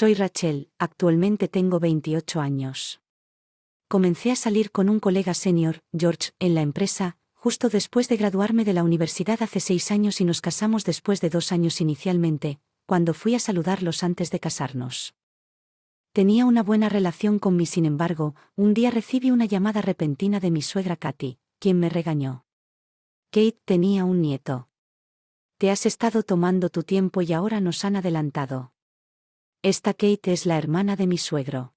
Soy Rachel, actualmente tengo 28 años. Comencé a salir con un colega senior, George, en la empresa, justo después de graduarme de la universidad hace 6 años y nos casamos después de 2 años inicialmente, cuando fui a saludarlos antes de casarnos. Tenía una buena relación con mí, sin embargo, un día recibí una llamada repentina de mi suegra Katy, quien me regañó. Kate tenía un nieto. Te has estado tomando tu tiempo y ahora nos han adelantado. Esta Kate es la hermana de mi suegro.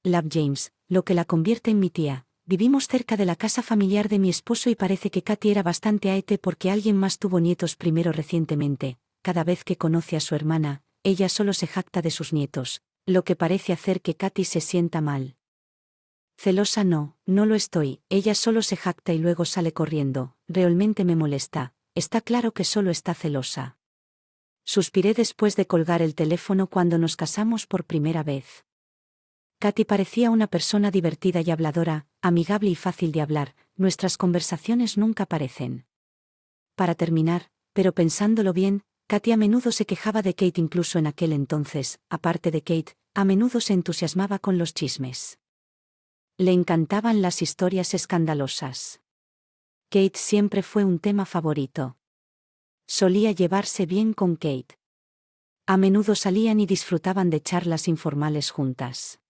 Lab James, lo que la convierte en mi tía. Vivimos cerca de la casa familiar de mi esposo y parece que Katy era bastante aete porque alguien más tuvo nietos primero recientemente. Cada vez que conoce a su hermana, ella solo se jacta de sus nietos, lo que parece hacer que Katy se sienta mal. Celosa no lo estoy, ella solo se jacta y luego sale corriendo, realmente me molesta, está claro que solo está celosa. Suspiré después de colgar el teléfono cuando nos casamos por primera vez. Katy parecía una persona divertida y habladora, amigable y fácil de hablar, nuestras conversaciones nunca parecen. Para terminar, pero pensándolo bien, Katy a menudo se quejaba de Kate incluso en aquel entonces, aparte de Kate, a menudo se entusiasmaba con los chismes. Le encantaban las historias escandalosas. Kate siempre fue un tema favorito. Solía llevarse bien con Kate. A menudo salían y disfrutaban de charlas informales juntas.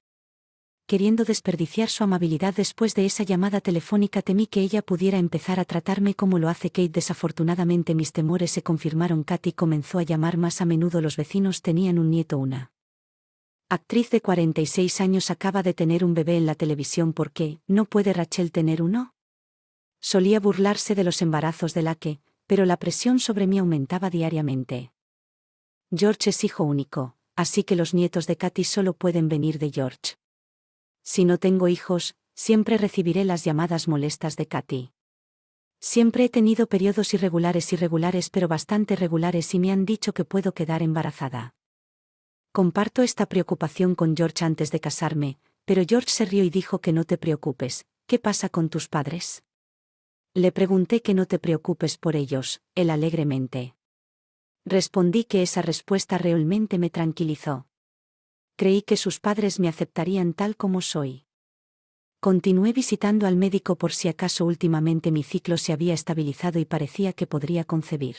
Queriendo desperdiciar su amabilidad después de esa llamada telefónica, temí que ella pudiera empezar a tratarme como lo hace Kate. Desafortunadamente mis temores se confirmaron. Katy comenzó a llamar más a menudo. Los vecinos tenían un nieto. Una actriz de 46 años acaba de tener un bebé en la televisión. ¿Por qué no puede Rachel tener uno? Solía burlarse de los embarazos de Lake, pero la presión sobre mí aumentaba diariamente. George es hijo único, así que los nietos de Katy solo pueden venir de George. Si no tengo hijos, siempre recibiré las llamadas molestas de Katy. Siempre he tenido periodos irregulares pero bastante regulares y me han dicho que puedo quedar embarazada. Comparto esta preocupación con George antes de casarme, pero George se rió y dijo que no te preocupes. ¿Qué pasa con tus padres? Le pregunté que no te preocupes por ellos, él alegremente. Respondí que esa respuesta realmente me tranquilizó. Creí que sus padres me aceptarían tal como soy. Continué visitando al médico por si acaso. Últimamente mi ciclo se había estabilizado y parecía que podría concebir.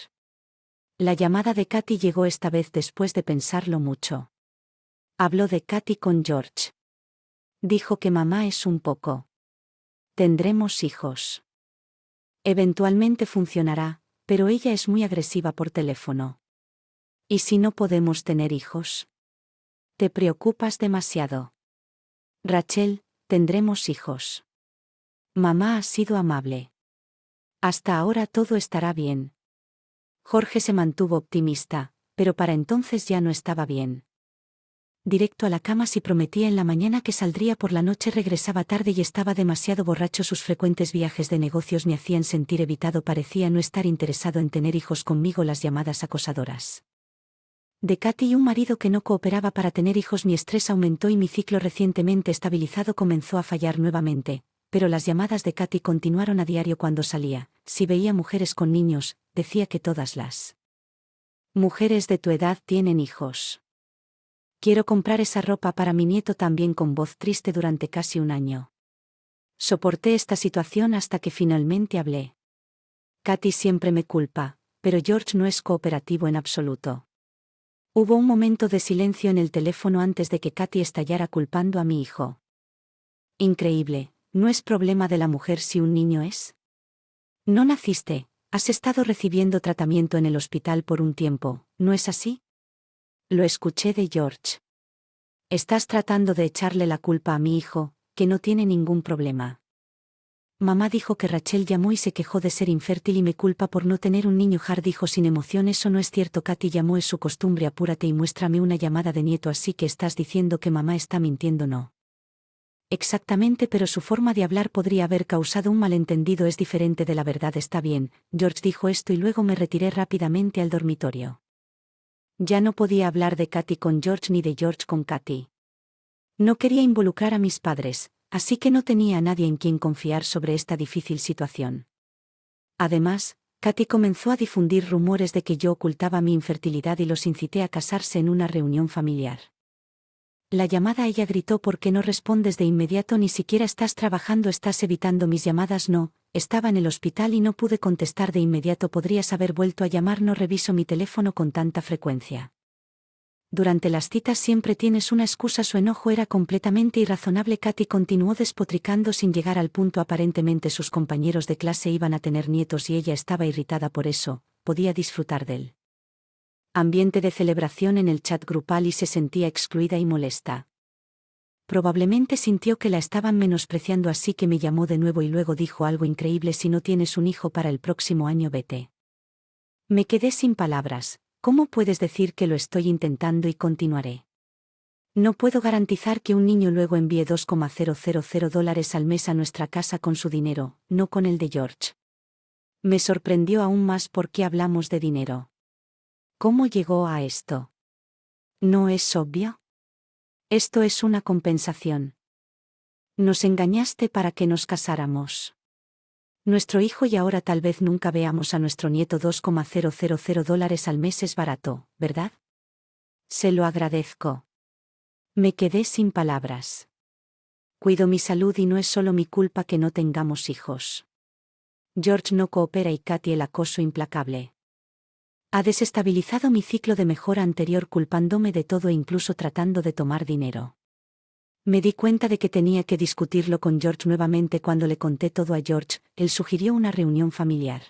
La llamada de Katy llegó esta vez después de pensarlo mucho. Habló de Katy con George. Dijo que mamá es un poco. Tendremos hijos. Eventualmente funcionará, pero ella es muy agresiva por teléfono. ¿Y si no podemos tener hijos? Te preocupas demasiado. Rachel, tendremos hijos. Mamá ha sido amable. Hasta ahora todo estará bien. Jorge se mantuvo optimista, pero para entonces ya no estaba bien. Directo a la cama. Si prometía en la mañana que saldría por la noche, regresaba tarde y estaba demasiado borracho. Sus frecuentes viajes de negocios me hacían sentir evitado. Parecía no estar interesado en tener hijos conmigo. Las llamadas acosadoras de Katy y un marido que no cooperaba para tener hijos. Mi estrés aumentó y mi ciclo recientemente estabilizado comenzó a fallar nuevamente, pero las llamadas de Katy continuaron a diario cuando salía. Si veía mujeres con niños, decía que todas las mujeres de tu edad tienen hijos. Quiero comprar esa ropa para mi nieto también. Con voz triste durante casi un año. Soporté esta situación hasta que finalmente hablé. Katy siempre me culpa, pero George no es cooperativo en absoluto. Hubo un momento de silencio en el teléfono antes de que Katy estallara culpando a mi hijo. Increíble, ¿no es problema de la mujer si un niño es? No naciste, has estado recibiendo tratamiento en el hospital por un tiempo, ¿no es así? Lo escuché de George. Estás tratando de echarle la culpa a mi hijo, que no tiene ningún problema. Mamá dijo que Rachel llamó y se quejó de ser infértil y me culpa por no tener un niño. Hard dijo sin emoción: eso no es cierto. Katy llamó, es su costumbre. Apúrate y muéstrame una llamada de nieto. Así que estás diciendo que mamá está mintiendo. No exactamente, pero su forma de hablar podría haber causado un malentendido. Es diferente de la verdad. Está bien, George dijo esto y luego me retiré rápidamente al dormitorio. Ya no podía hablar de Katy con George ni de George con Katy. No quería involucrar a mis padres, así que no tenía a nadie en quien confiar sobre esta difícil situación. Además, Katy comenzó a difundir rumores de que yo ocultaba mi infertilidad y los incité a casarse en una reunión familiar. La llamada. Ella gritó: ¿por qué no respondes de inmediato? Ni siquiera estás trabajando, estás evitando mis llamadas. No, estaba en el hospital y no pude contestar de inmediato. Podrías haber vuelto a llamar. No reviso mi teléfono con tanta frecuencia. Durante las citas siempre tienes una excusa. Su enojo era completamente irrazonable. Katy continuó despotricando sin llegar al punto. Aparentemente sus compañeros de clase iban a tener nietos y ella estaba irritada por eso. Podía disfrutar del ambiente de celebración en el chat grupal y se sentía excluida y molesta. Probablemente sintió que la estaban menospreciando, así que me llamó de nuevo y luego dijo algo increíble: si no tienes un hijo para el próximo año, vete. Me quedé sin palabras. ¿Cómo puedes decir que lo estoy intentando y continuaré? No puedo garantizar que un niño luego envíe $2,000 al mes a nuestra casa con su dinero, no con el de George. Me sorprendió aún más porque hablamos de dinero. ¿Cómo llegó a esto? ¿No es obvio? Esto es una compensación. Nos engañaste para que nos casáramos. Nuestro hijo y ahora tal vez nunca veamos a nuestro nieto. $2,000 al mes es barato, ¿verdad? Se lo agradezco. Me quedé sin palabras. Cuido mi salud y no es solo mi culpa que no tengamos hijos. George no coopera y Katy el acoso implacable. Ha desestabilizado mi ciclo de mejora anterior, culpándome de todo e incluso tratando de tomar dinero. Me di cuenta de que tenía que discutirlo con George nuevamente. Cuando le conté todo a George, él sugirió una reunión familiar.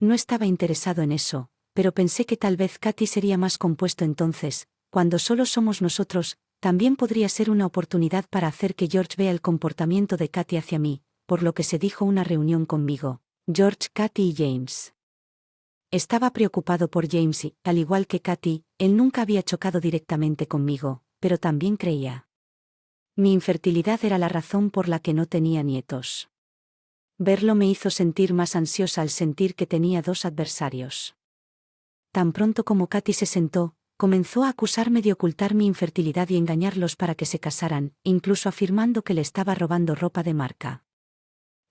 No estaba interesado en eso, pero pensé que tal vez Katy sería más compuesto entonces. Cuando solo somos nosotros, también podría ser una oportunidad para hacer que George vea el comportamiento de Katy hacia mí, por lo que se dijo una reunión conmigo, George, Katy y James. Estaba preocupado por James y, al igual que Katy, él nunca había chocado directamente conmigo, pero también creía. Mi infertilidad era la razón por la que no tenía nietos. Verlo me hizo sentir más ansiosa al sentir que tenía dos adversarios. Tan pronto como Katy se sentó, comenzó a acusarme de ocultar mi infertilidad y engañarlos para que se casaran, incluso afirmando que le estaba robando ropa de marca.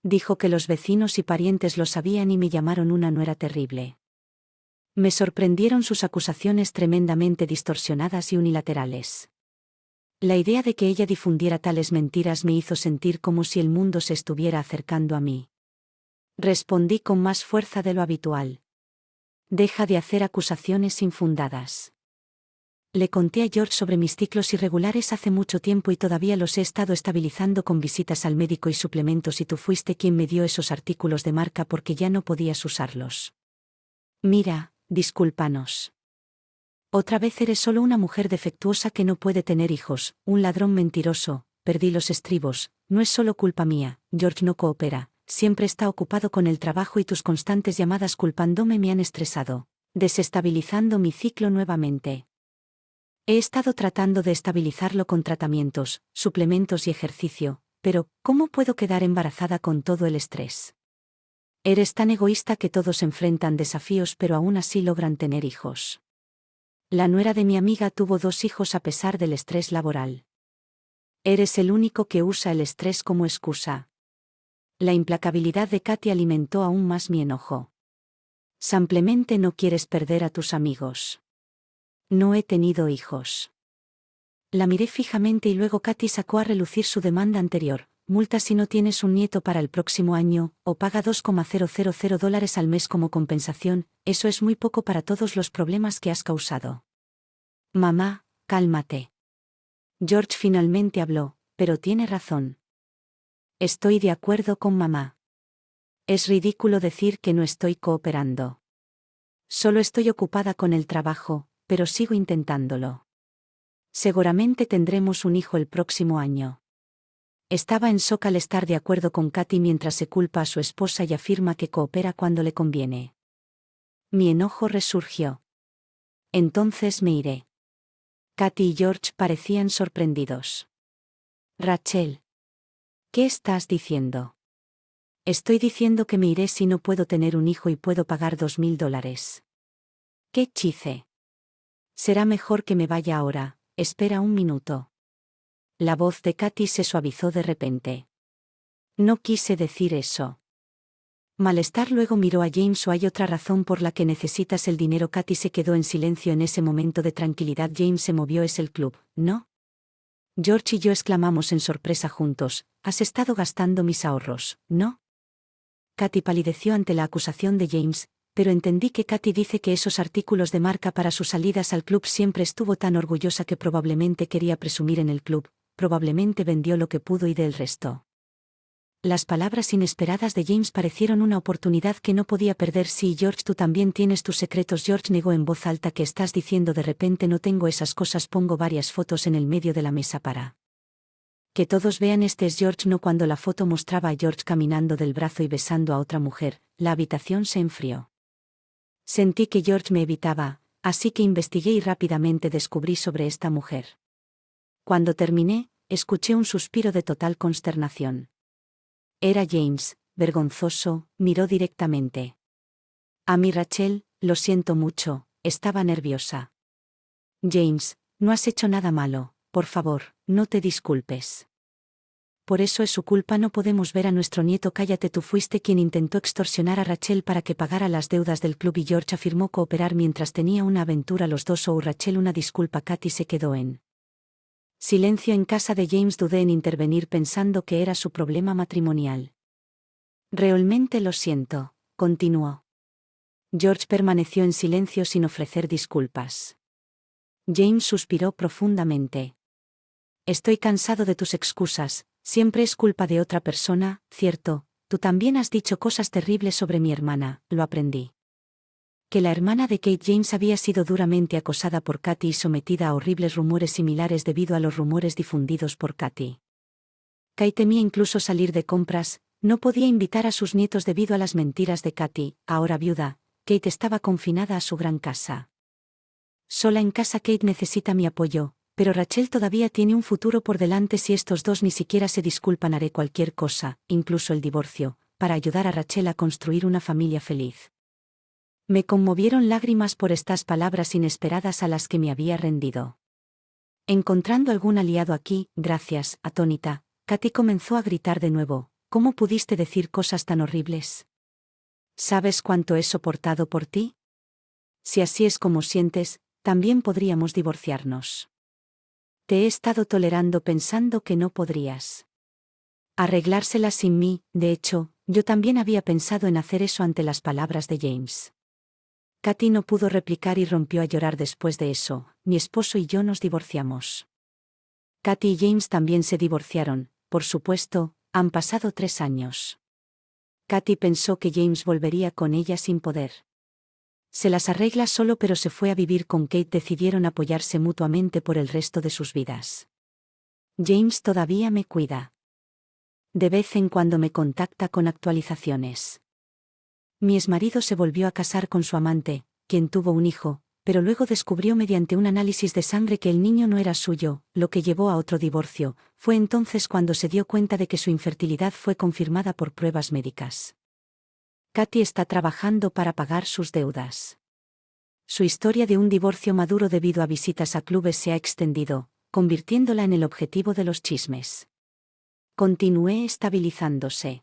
Dijo que los vecinos y parientes lo sabían y me llamaron una nuera terrible. Me sorprendieron sus acusaciones tremendamente distorsionadas y unilaterales. La idea de que ella difundiera tales mentiras me hizo sentir como si el mundo se estuviera acercando a mí. Respondí con más fuerza de lo habitual. Deja de hacer acusaciones infundadas. Le conté a George sobre mis ciclos irregulares hace mucho tiempo y todavía los he estado estabilizando con visitas al médico y suplementos, y tú fuiste quien me dio esos artículos de marca porque ya no podías usarlos. Mira, discúlpanos. Otra vez eres solo una mujer defectuosa que no puede tener hijos, un ladrón mentiroso. Perdí los estribos. No es solo culpa mía. George no coopera, siempre está ocupado con el trabajo y tus constantes llamadas culpándome me han estresado, desestabilizando mi ciclo nuevamente. He estado tratando de estabilizarlo con tratamientos, suplementos y ejercicio, pero ¿cómo puedo quedar embarazada con todo el estrés? Eres tan egoísta que todos enfrentan desafíos pero aún así logran tener hijos. La nuera de mi amiga tuvo 2 hijos a pesar del estrés laboral. Eres el único que usa el estrés como excusa. La implacabilidad de Katy alimentó aún más mi enojo. Simplemente no quieres perder a tus amigos. No he tenido hijos. La miré fijamente y luego Katy sacó a relucir su demanda anterior. Multa si no tienes un nieto para el próximo año, o paga $2,000 al mes como compensación. Eso es muy poco para todos los problemas que has causado. Mamá, cálmate. George finalmente habló, pero tiene razón. Estoy de acuerdo con mamá. Es ridículo decir que no estoy cooperando. Solo estoy ocupada con el trabajo, pero sigo intentándolo. Seguramente tendremos un hijo el próximo año. Estaba en shock al estar de acuerdo con Katy mientras se culpa a su esposa y afirma que coopera cuando le conviene. Mi enojo resurgió. Entonces me iré. Katy y George parecían sorprendidos. Rachel. ¿Qué estás diciendo? Estoy diciendo que me iré si no puedo tener un hijo y puedo pagar $2,000. ¡Qué chiste! Será mejor que me vaya ahora, espera un minuto. La voz de Katy se suavizó de repente. No quise decir eso. Malestar. Luego miró a James. ¿O hay otra razón por la que necesitas el dinero? Katy se quedó en silencio en ese momento de tranquilidad. James se movió. Es el club, ¿no? George y yo exclamamos en sorpresa juntos, «¿Has estado gastando mis ahorros, no?» Katy palideció ante la acusación de James, pero entendí que Katy dice que esos artículos de marca para sus salidas al club siempre estuvo tan orgullosa que probablemente quería presumir en el club, probablemente vendió lo que pudo y del resto. Las palabras inesperadas de James parecieron una oportunidad que no podía perder. Sí, George, tú también tienes tus secretos. George negó en voz alta. ¿Qué estás diciendo? De repente no tengo esas cosas. Pongo varias fotos en el medio de la mesa para que todos vean. Este es George. No. Cuando la foto mostraba a George caminando del brazo y besando a otra mujer, la habitación se enfrió. Sentí que George me evitaba, así que investigué y rápidamente descubrí sobre esta mujer. Cuando terminé, escuché un suspiro de total consternación. Era James, vergonzoso, miró directamente a mí. Rachel, lo siento mucho, estaba nerviosa. James, no has hecho nada malo, por favor, no te disculpes. Por eso es su culpa. No podemos ver a nuestro nieto. Cállate, tú fuiste quien intentó extorsionar a Rachel para que pagara las deudas del club y George afirmó cooperar mientras tenía una aventura los dos. Oh, Rachel, una disculpa. Katy se quedó en silencio en casa de James. Dudé en intervenir pensando que era su problema matrimonial. Realmente lo siento, continuó. George permaneció en silencio sin ofrecer disculpas. James suspiró profundamente. Estoy cansado de tus excusas, siempre es culpa de otra persona, ¿cierto? Tú también has dicho cosas terribles sobre mi hermana, lo aprendí. Que la hermana de Kate James había sido duramente acosada por Katy y sometida a horribles rumores similares debido a los rumores difundidos por Katy. Kate temía incluso salir de compras, no podía invitar a sus nietos debido a las mentiras de Katy. Ahora viuda, Kate estaba confinada a su gran casa. Sola en casa. Kate necesita mi apoyo, pero Rachel todavía tiene un futuro por delante. Si estos dos ni siquiera se disculpan, haré cualquier cosa, incluso el divorcio, para ayudar a Rachel a construir una familia feliz. Me conmovieron lágrimas por estas palabras inesperadas a las que me había rendido. Encontrando algún aliado aquí, gracias, atónita, Katy comenzó a gritar de nuevo. ¿Cómo pudiste decir cosas tan horribles? ¿Sabes cuánto he soportado por ti? Si así es como sientes, también podríamos divorciarnos. Te he estado tolerando pensando que no podrías arreglársela sin mí. De hecho, yo también había pensado en hacer eso ante las palabras de James. Katy no pudo replicar y rompió a llorar después de eso. Mi esposo y yo nos divorciamos. Katy y James también se divorciaron, por supuesto, han pasado 3 años. Katy pensó que James volvería con ella sin poder. Se las arregla solo, pero se fue a vivir con Kate. Decidieron apoyarse mutuamente por el resto de sus vidas. James todavía me cuida. De vez en cuando me contacta con actualizaciones. Mi exmarido se volvió a casar con su amante, quien tuvo un hijo, pero luego descubrió mediante un análisis de sangre que el niño no era suyo, lo que llevó a otro divorcio. Fue entonces cuando se dio cuenta de que su infertilidad fue confirmada por pruebas médicas. Katy está trabajando para pagar sus deudas. Su historia de un divorcio maduro debido a visitas a clubes se ha extendido, convirtiéndola en el objetivo de los chismes. Continué estabilizándose.